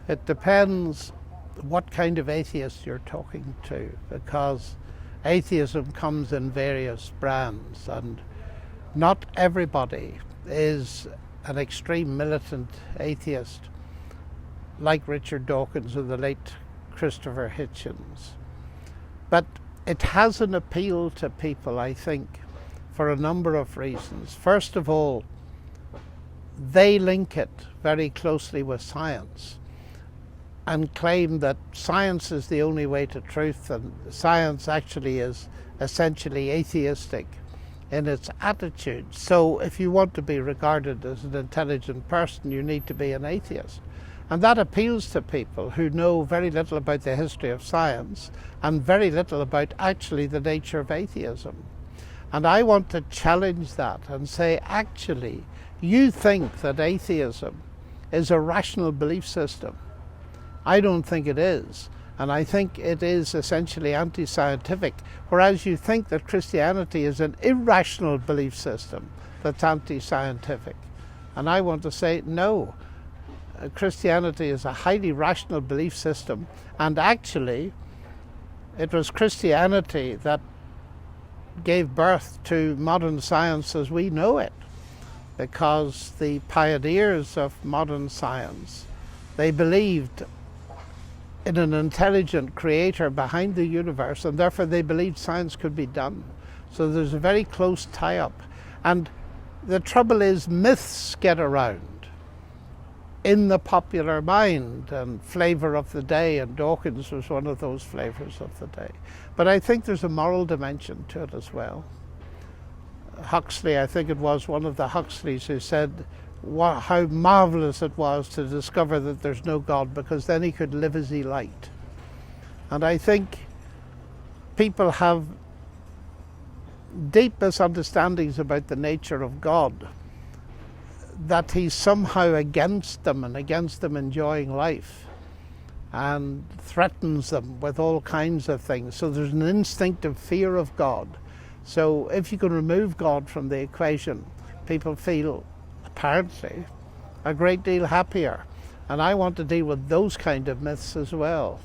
It depends what kind of atheist you're talking to, because atheism comes in various brands, and not everybody is an extreme militant atheist like Richard Dawkins or the late Christopher Hitchens. But it has an appeal to people, I think, for a number of reasons. First of all, they link it very closely with science and claim that science is the only way to truth, and science actually is essentially atheistic in its attitude. So if you want to be regarded as an intelligent person, you need to be an atheist. And that appeals to people who know very little about the history of science and very little about actually the nature of atheism. And I want to challenge that and say, actually, you think that atheism is a rational belief system. I don't think it is. And I think it is essentially anti-scientific, whereas you think that Christianity is an irrational belief system that's anti-scientific. And I want to say, no. Christianity is a highly rational belief system, and actually it was Christianity that gave birth to modern science as we know it, because the pioneers of modern science, they believed in an intelligent creator behind the universe, and therefore they believed science could be done. So there's a very close tie-up. And the trouble is, myths get around in the popular mind, and flavour of the day, and Dawkins was one of those flavours of the day. But I think there's a moral dimension to it as well. Huxley, I think it was one of the Huxleys, who said how marvellous it was to discover that there's no God, because then he could live as he liked. And I think people have deep misunderstandings about the nature of God, that he's somehow against them and against them enjoying life and threatens them with all kinds of things. So there's an instinctive fear of God. So if you can remove God from the equation, people feel apparently a great deal happier. And I want to deal with those kind of myths as well.